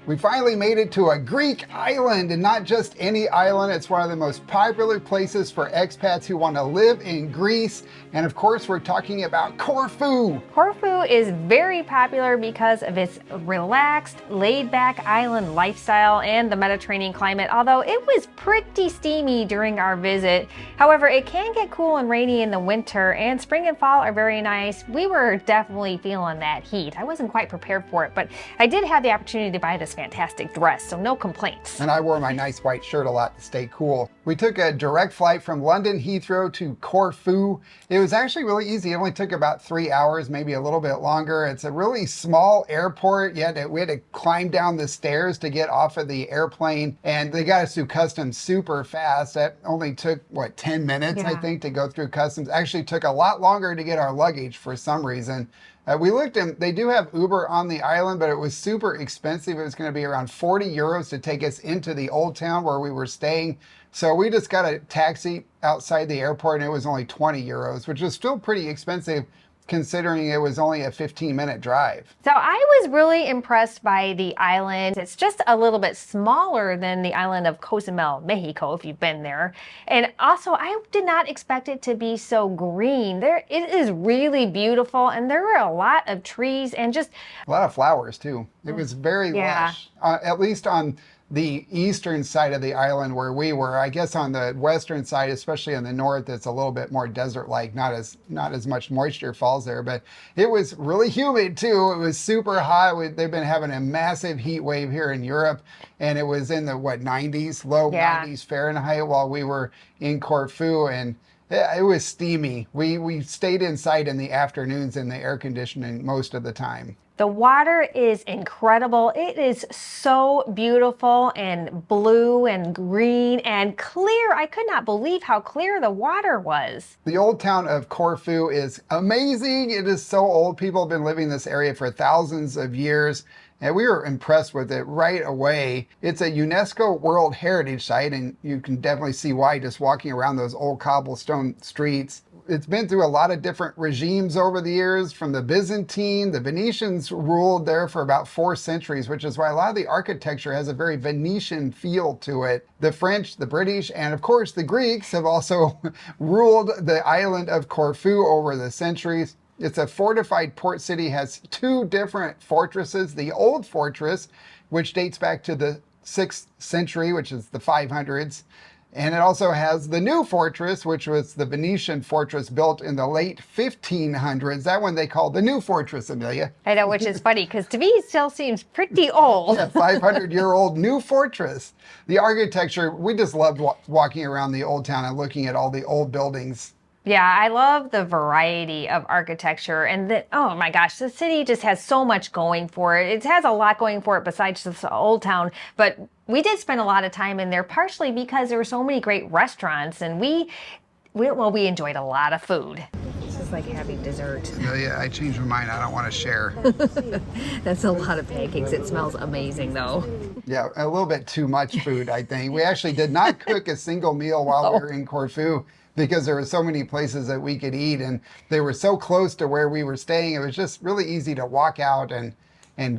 We finally made it to a Greek island, and not just any island. It's one of the most popular places for expats who want to live in Greece. And of course, we're talking about Corfu. Corfu is very popular because of its relaxed, laid-back island lifestyle and the Mediterranean climate, although it was pretty steamy during our visit. However, it can get cool and rainy in the winter, and spring and fall are very nice. We were definitely feeling that heat. I wasn't quite prepared for it, but I did have the opportunity to buy this fantastic dress, so no complaints. And I wore my nice white shirt a lot to stay cool. We took a direct flight from London Heathrow to Corfu. It was actually really easy. It only took about 3 hours, maybe a little bit longer. It's a really small airport. We had to climb down the stairs to get off of the airplane, and they got us through customs super fast. That only took, 10 minutes, I think, to go through customs. Actually took a lot longer to get our luggage for some reason. We looked and they do have Uber on the island, but it was super expensive. It was going to be around 40 euros to take us into the old town where we were staying. So we just got a taxi outside the airport, and it was only 20 euros, which was still pretty expensive considering it was only a 15-minute drive. So I was really impressed by the island. It's just a little bit smaller than the island of Cozumel, Mexico, if you've been there. And also, I did not expect it to be so green. It is really beautiful, and there were a lot of trees and just a lot of flowers too. It was very lush, at least on the eastern side of the island where we were. I guess on the western side, especially in the north, it's a little bit more desert-like, not as much moisture falls there, but it was really humid too. It was super hot. They've been having a massive heat wave here in Europe, and it was in the 90s, low 90s Fahrenheit while we were in Corfu, and it was steamy. We stayed inside in the afternoons in the air conditioning most of the time. The water is incredible. It is so beautiful and blue and green and clear. I could not believe how clear the water was. The old town of Corfu is amazing. It is so old. People have been living in this area for thousands of years, and we were impressed with it right away. It's a UNESCO World Heritage Site, and you can definitely see why just walking around those old cobblestone streets. It's been through a lot of different regimes over the years, from the Byzantine. The Venetians ruled there for about 4 centuries, which is why a lot of the architecture has a very Venetian feel to it. The French, the British, and of course the Greeks have also ruled the island of Corfu over the centuries. It's a fortified port city, has 2 different fortresses. The old fortress, which dates back to the 6th century, which is the 500s. And it also has the new fortress, which was the Venetian fortress built in the late 1500s. That one they call the new fortress, Amelia. I know, which is funny because to me it still seems pretty old. Yeah, 500-year-old new fortress. The architecture, we just loved walking around the old town and looking at all the old buildings. Yeah, I love the variety of architecture, and oh my gosh, the city just has so much going for it. It has a lot going for it besides this old town, but we did spend a lot of time in there, partially because there were so many great restaurants, and we enjoyed a lot of food. This is like having dessert. Yeah, I changed my mind. I don't want to share. That's a lot of pancakes. It smells amazing, though. Yeah, a little bit too much food, I think. We actually did not cook a single meal while we were in Corfu, because there were so many places that we could eat, and they were so close to where we were staying. It was just really easy to walk out and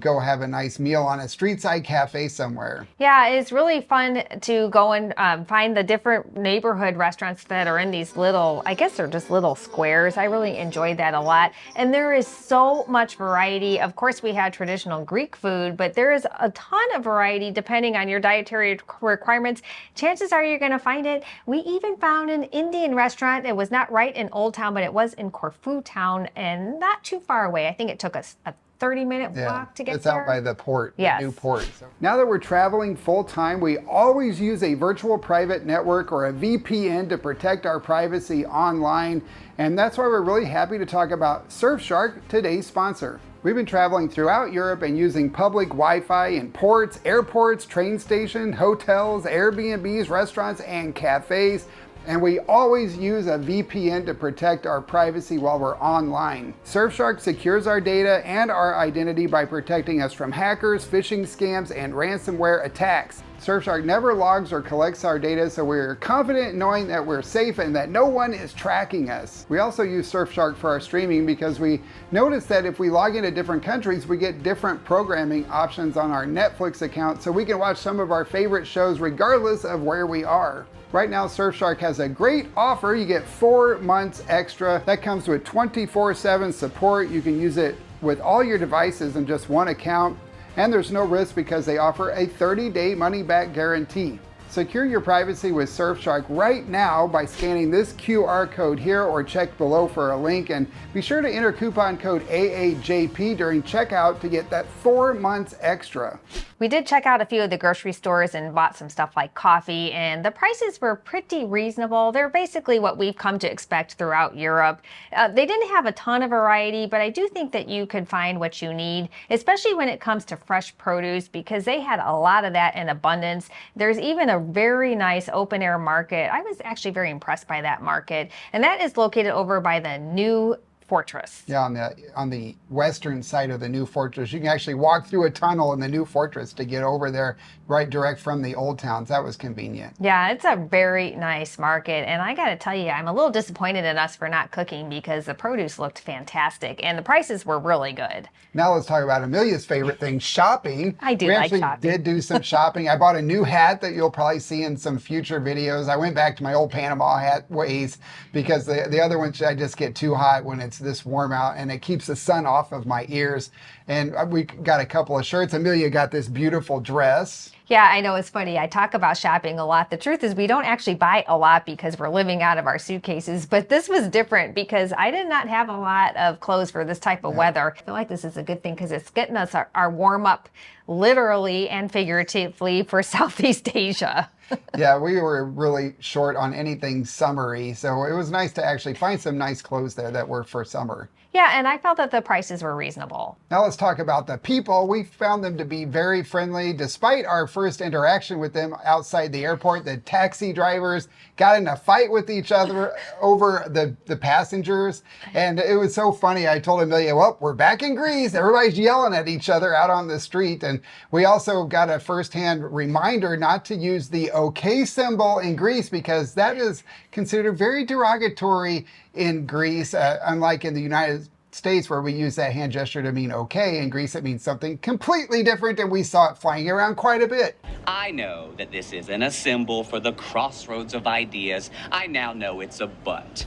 go have a nice meal on a street side cafe somewhere. Yeah, it's really fun to go and find the different neighborhood restaurants that are in these little, I guess they're just little squares. I really enjoyed that a lot. And there is so much variety. Of course, we had traditional Greek food, but there is a ton of variety depending on your dietary requirements. Chances are you're going to find it. We even found an Indian restaurant. It was not right in Old Town, but it was in Corfu Town and not too far away. I think it took us a 30-minute walk to get there. It's out by the port, yes. The new port. So now that we're traveling full-time, we always use a virtual private network or a VPN to protect our privacy online. And that's why we're really happy to talk about Surfshark, today's sponsor. We've been traveling throughout Europe and using public Wi-Fi in ports, airports, train stations, hotels, Airbnbs, restaurants, and cafes. And we always use a VPN to protect our privacy while we're online. Surfshark secures our data and our identity by protecting us from hackers, phishing scams, and ransomware attacks. Surfshark never logs or collects our data, so we're confident knowing that we're safe and that no one is tracking us. We also use Surfshark for our streaming because we noticed that if we log into different countries, we get different programming options on our Netflix account, so we can watch some of our favorite shows regardless of where we are. Right now, Surfshark has a great offer. You get 4 months extra. That comes with 24/7 support. You can use it with all your devices in just one account. And there's no risk because they offer a 30-day money-back guarantee. Secure your privacy with Surfshark right now by scanning this QR code here or check below for a link, and be sure to enter coupon code AAJP during checkout to get that 4 months extra. We did check out a few of the grocery stores and bought some stuff like coffee, and the prices were pretty reasonable. They're basically what we've come to expect throughout Europe. They didn't have a ton of variety, but I do think that you could find what you need, especially when it comes to fresh produce, because they had a lot of that in abundance. There's even a very nice open air market. I was actually very impressed by that market, and that is located over by the new fortress. Yeah, on the western side of the new fortress. You can actually walk through a tunnel in the new fortress to get over there, right direct from the old towns. That was convenient. Yeah, it's a very nice market, and I gotta tell you, I'm a little disappointed in us for not cooking because the produce looked fantastic and the prices were really good. Now let's talk about Amelia's favorite thing, shopping. I do we like actually shopping. did do some shopping. I bought a new hat that you'll probably see in some future videos. I went back to my old Panama hat ways because the other ones I just get too hot when it's this warm out, and it keeps the sun off of my ears. And we got a couple of shirts. Amelia got this beautiful dress. Yeah, I know, it's funny. I talk about shopping a lot. The truth is we don't actually buy a lot because we're living out of our suitcases, but this was different because I did not have a lot of clothes for this type of weather. I feel like this is a good thing because it's getting us our warm up literally and figuratively for Southeast Asia. Yeah, we were really short on anything summery, so it was nice to actually find some nice clothes there that were for summer. Yeah, and I felt that the prices were reasonable. Now let's talk about the people. We found them to be very friendly. Despite our first interaction with them outside the airport, the taxi drivers got in a fight with each other over the passengers. And it was so funny. I told Amelia, well, we're back in Greece. Everybody's yelling at each other out on the street. And we also got a firsthand reminder not to use the OK symbol in Greece because that is considered very derogatory in Greece, unlike in the United States where we use that hand gesture to mean okay. In Greece, it means something completely different, and we saw it flying around quite a bit. I know that this isn't a symbol for the crossroads of ideas. I now know it's a but.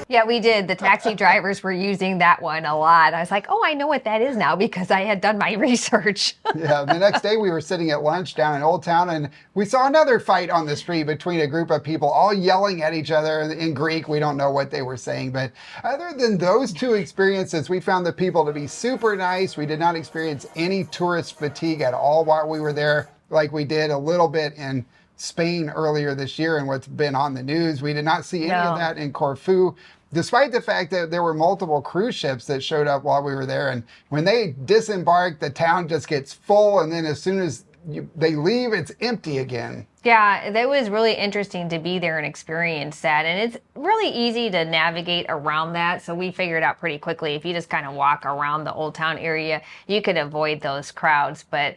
Yeah, we did. The taxi drivers were using that one a lot. I was like, oh, I know what that is now because I had done my research. Yeah, the next day we were sitting at lunch down in Old Town, and we saw another fight on the street between a group of people all yelling at each other in Greek. We don't know what they were saying, but other than those two experiences, we found the people to be super nice. We did not experience any tourist fatigue at all while we were there, like we did a little bit in Spain earlier this year and what's been on the news. We did not see any of that in Corfu, despite the fact that there were multiple cruise ships that showed up while we were there. And when they disembark, the town just gets full. And then as soon as they leave, it's empty again. Yeah, that was really interesting to be there and experience that. And it's really easy to navigate around that. So we figured out pretty quickly, if you just kind of walk around the Old Town area, you could avoid those crowds. But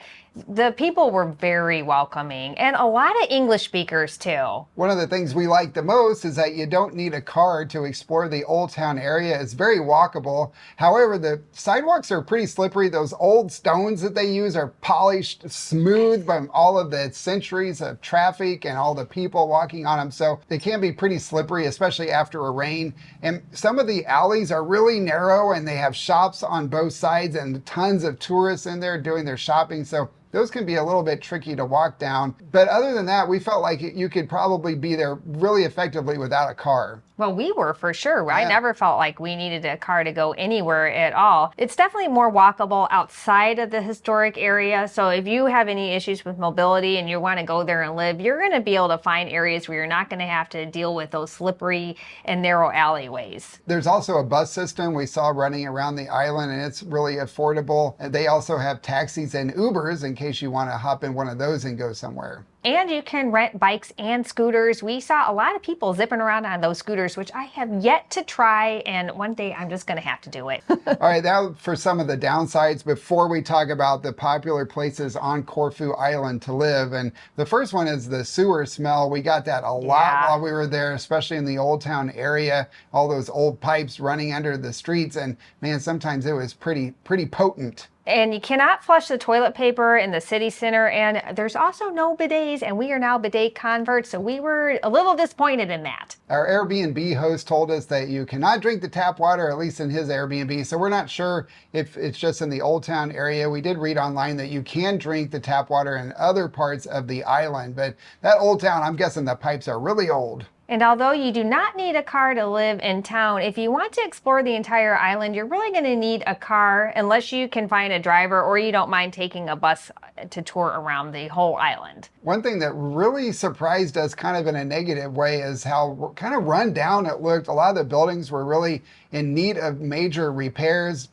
the people were very welcoming and a lot of English speakers too. One of the things we like the most is that you don't need a car to explore the Old Town area. It's very walkable. However, the sidewalks are pretty slippery. Those old stones that they use are polished, smooth from all of the centuries of traffic and all the people walking on them. So they can be pretty slippery, especially after a rain. And some of the alleys are really narrow and they have shops on both sides and tons of tourists in there doing their shopping. So those can be a little bit tricky to walk down. But other than that, we felt like you could probably be there really effectively without a car. Well, we were for sure. Yeah. I never felt like we needed a car to go anywhere at all. It's definitely more walkable outside of the historic area. So if you have any issues with mobility and you want to go there and live, you're going to be able to find areas where you're not going to have to deal with those slippery and narrow alleyways. There's also a bus system we saw running around the island, and it's really affordable. And they also have taxis and Ubers in case you want to hop in one of those and go somewhere. And you can rent bikes and scooters. We saw a lot of people zipping around on those scooters, which I have yet to try, and one day I'm just gonna have to do it. All right, now for some of the downsides before we talk about the popular places on Corfu Island to live. And the first one is the sewer smell. We got that a lot while we were there, especially in the Old Town area, all those old pipes running under the streets. And man, sometimes it was pretty potent. And you cannot flush the toilet paper in the city center, and there's also no bidets, and we are now bidet converts, so we were a little disappointed in that. Our Airbnb host told us that you cannot drink the tap water, at least in his Airbnb, so we're not sure if it's just in the Old Town area. We did read online that you can drink the tap water in other parts of the island, but that Old Town, I'm guessing the pipes are really old. And although you do not need a car to live in town, if you want to explore the entire island, you're really going to need a car unless you can find a driver or you don't mind taking a bus to tour around the whole island. One thing that really surprised us kind of in a negative way is how kind of run down it looked. A lot of the buildings were really in need of major repairs.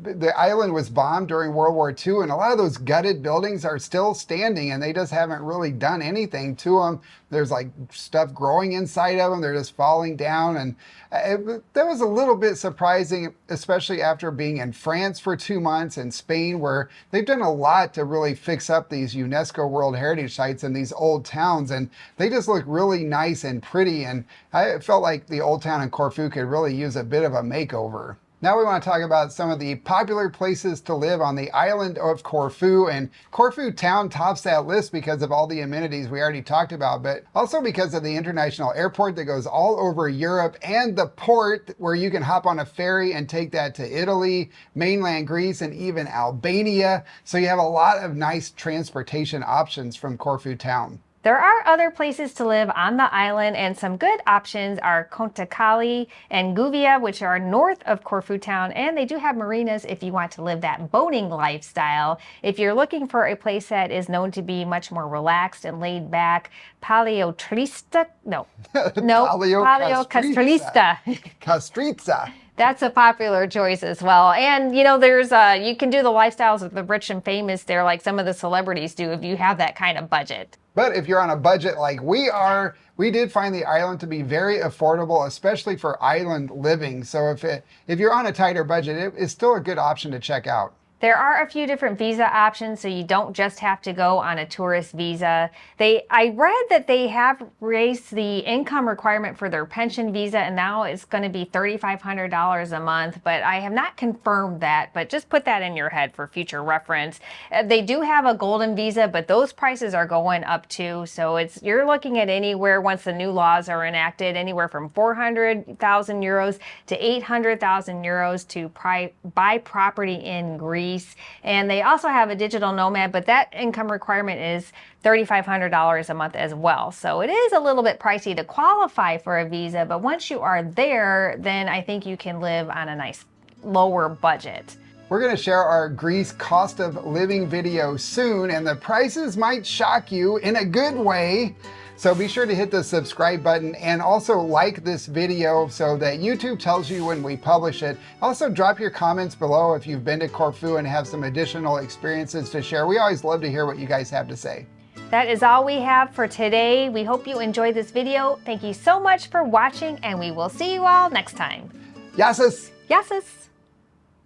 The island was bombed during World War II, and a lot of those gutted buildings are still standing, and they just haven't really done anything to them. There's like stuff growing inside of them. They're just falling down, and that was a little bit surprising, especially after being in France for 2 months and Spain, where they've done a lot to really fix up these UNESCO World Heritage Sites in these old towns, and they just look really nice and pretty, and I felt like the Old Town in Corfu could really use a bit of a makeover. Now we want to talk about some of the popular places to live on the island of Corfu, and Corfu town tops that list because of all the amenities we already talked about, but also because of the international airport that goes all over Europe and the port where you can hop on a ferry and take that to Italy, mainland Greece, and even Albania. So you have a lot of nice transportation options from Corfu town. There are other places to live on the island, and some good options are Conticali and Guvia, which are north of Corfu town, and they do have marinas if you want to live that boating lifestyle. If you're looking for a place that is known to be much more relaxed and laid back, Palio Castrista. Castrizza. That's a popular choice as well. And you know, there's you can do the lifestyles of the rich and famous there, like some of the celebrities do, if you have that kind of budget. But if you're on a budget like we are, we did find the island to be very affordable, especially for island living. So if you're on a tighter budget, it's still a good option to check out. There are a few different visa options, so you don't just have to go on a tourist visa. I read that they have raised the income requirement for their pension visa, and now it's going to be $3,500 a month, but I have not confirmed that, but just put that in your head for future reference. They do have a golden visa, but those prices are going up too, so you're looking at anywhere, once the new laws are enacted, anywhere from 400,000 euros to 800,000 euros to buy property in Greece. And they also have a digital nomad, but that income requirement is $3,500 a month as well. So it is a little bit pricey to qualify for a visa, but once you are there, then I think you can live on a nice lower budget. We're going to share our Greece cost of living video soon, and the prices might shock you in a good way. So be sure to hit the subscribe button and also like this video so that YouTube tells you when we publish it. Also drop your comments below if you've been to Corfu and have some additional experiences to share. We always love to hear what you guys have to say. That is all we have for today. We hope you enjoyed this video. Thank you so much for watching, and we will see you all next time. Yasis! Yasis!